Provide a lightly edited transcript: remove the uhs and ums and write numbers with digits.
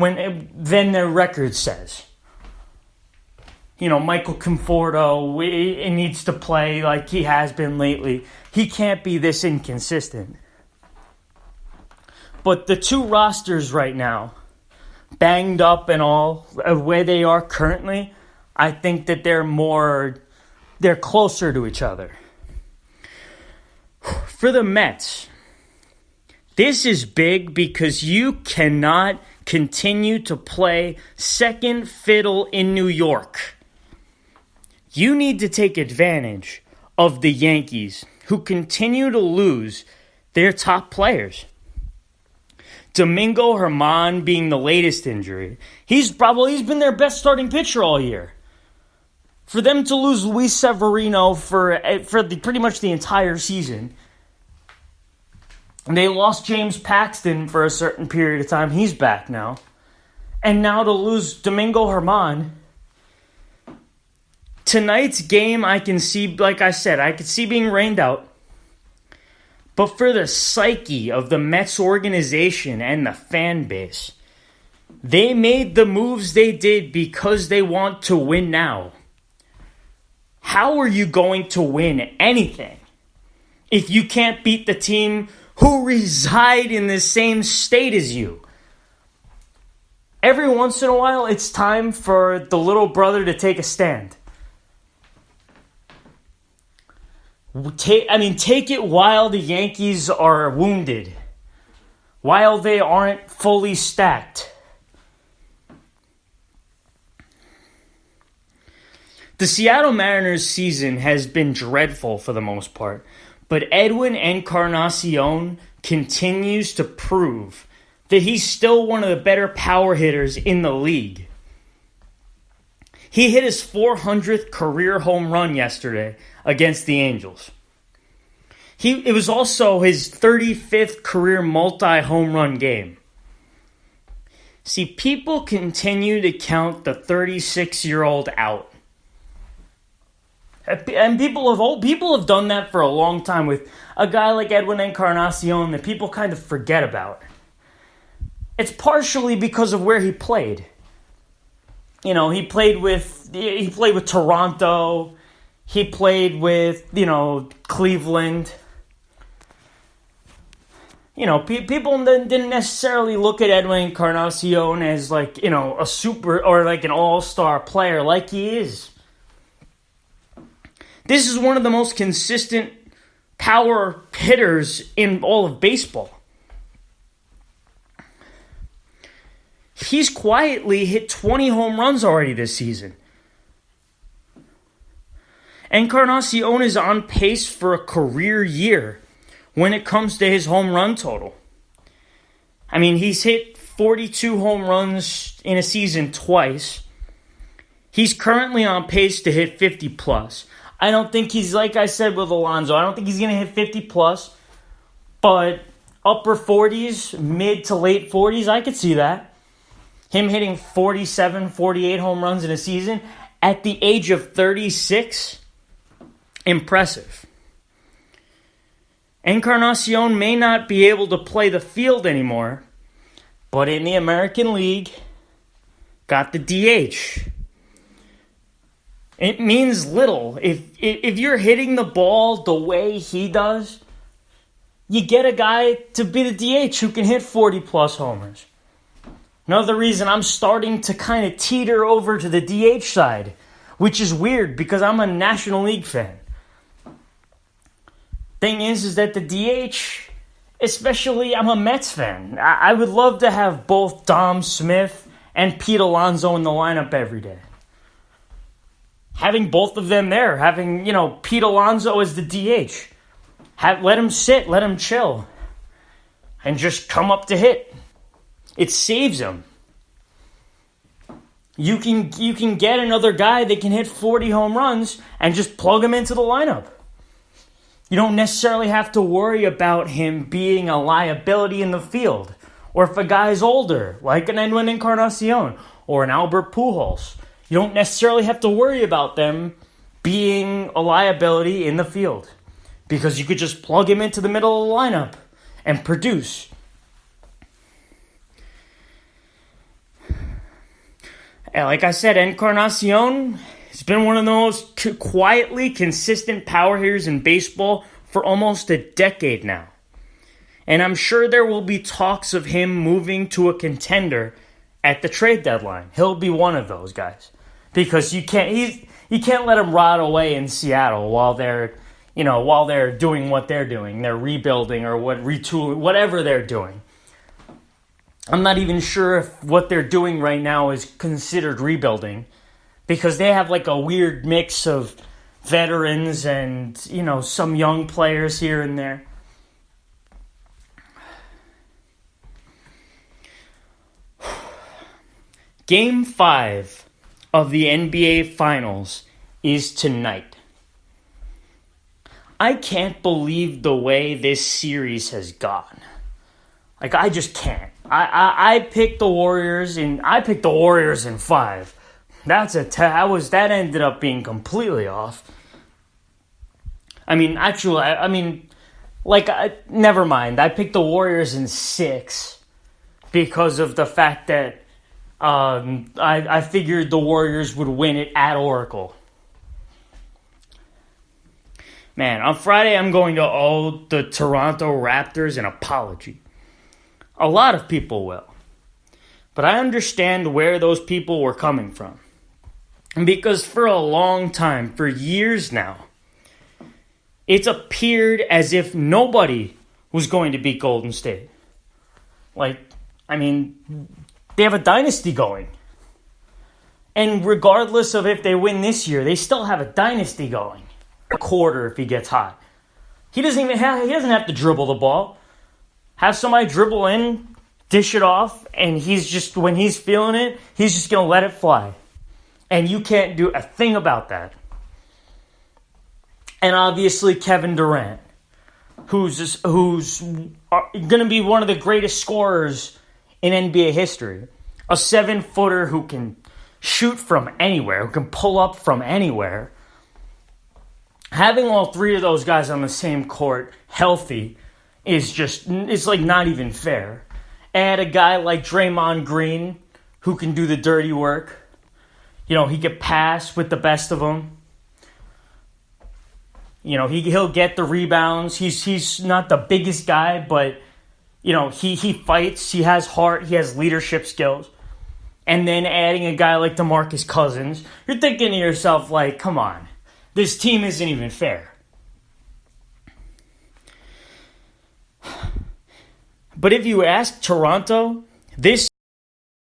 than their record says. Michael Conforto, he needs to play like he has been lately. He can't be this inconsistent. But the two rosters right now, banged up and all, where they are currently, I think that they're closer to each other. For the Mets, this is big because you cannot continue to play second fiddle in New York. You need to take advantage of the Yankees, who continue to lose their top players. Domingo Germán being the latest injury. He's been their best starting pitcher all year. For them to lose Luis Severino for pretty much the entire season. They lost James Paxton for a certain period of time. He's back now. And now to lose Domingo Germán. Tonight's game, I can see, like I said, I could see being rained out. But for the psyche of the Mets organization and the fan base, they made the moves they did because they want to win now. How are you going to win anything if you can't beat the team who reside in the same state as you? Every once in a while, it's time for the little brother to take a stand. Take it while the Yankees are wounded, while they aren't fully stacked. The Seattle Mariners season has been dreadful for the most part, but Edwin Encarnacion continues to prove that he's still one of the better power hitters in the league. He hit his 400th career home run yesterday against the Angels. It was also his 35th career multi-home run game. See, people continue to count the 36-year-old out. And people have done that for a long time with a guy like Edwin Encarnacion that people kind of forget about. It's partially because of where he played. He played with Toronto. He played with, Cleveland. People didn't necessarily look at Edwin Encarnacion as a super or like an all-star player like he is. This is one of the most consistent power hitters in all of baseball. He's quietly hit 20 home runs already this season. Encarnacion is on pace for a career year when it comes to his home run total. He's hit 42 home runs in a season twice. He's currently on pace to hit 50 plus. I don't think he's, like I said with Alonso, I don't think he's going to hit 50 plus, but upper 40s, mid to late 40s, I could see that. Him hitting 47, 48 home runs in a season at the age of 36, impressive. Encarnacion may not be able to play the field anymore, but in the American League, got the DH. It means little. If you're hitting the ball the way he does, you get a guy to be the DH who can hit 40-plus homers. Another reason I'm starting to kind of teeter over to the DH side, which is weird because I'm a National League fan. Thing is that the DH, especially I'm a Mets fan. I would love to have both Dom Smith and Pete Alonso in the lineup every day. Having both of them there, having, Pete Alonso as the DH. Let him sit, let him chill, and just come up to hit. It saves him. You can get another guy that can hit 40 home runs and just plug him into the lineup. You don't necessarily have to worry about him being a liability in the field. Or if a guy's older, like an Edwin Encarnacion or an Albert Pujols, you don't necessarily have to worry about them being a liability in the field. Because you could just plug him into the middle of the lineup and produce. And like I said, Encarnacion has been one of the most quietly consistent power hitters in baseball for almost a decade now. And I'm sure there will be talks of him moving to a contender at the trade deadline. He'll be one of those guys. Because you can't let him rot away in Seattle while they're doing what they're doing. They're rebuilding or retooling, whatever they're doing. I'm not even sure if what they're doing right now is considered rebuilding, because they have like a weird mix of veterans and, some young players here and there. Game 5 of the NBA Finals is tonight. I can't believe the way this series has gone. Like, I just can't. I picked the Warriors in 5. That ended up being completely off. Never mind. I picked the Warriors in 6 because of the fact that I figured the Warriors would win it at Oracle. Man, on Friday I'm going to owe the Toronto Raptors an apology. A lot of people will. But I understand where those people were coming from. Because for a long time, for years now, it's appeared as if nobody was going to beat Golden State. They have a dynasty going. And regardless of if they win this year, they still have a dynasty going. A quarter if he gets hot. He doesn't have to dribble the ball. Have somebody dribble in, dish it off, and when he's feeling it, he's just going to let it fly. And you can't do a thing about that. And obviously Kevin Durant, who's going to be one of the greatest scorers in NBA history. A 7-footer who can shoot from anywhere, who can pull up from anywhere. Having all three of those guys on the same court healthy it's like not even fair. Add a guy like Draymond Green who can do the dirty work. He can pass with the best of them. He'll get the rebounds. He's not the biggest guy, but he fights. He has heart. He has leadership skills. And then adding a guy like DeMarcus Cousins, you're thinking to yourself, like, come on, this team isn't even fair. But if you ask Toronto, this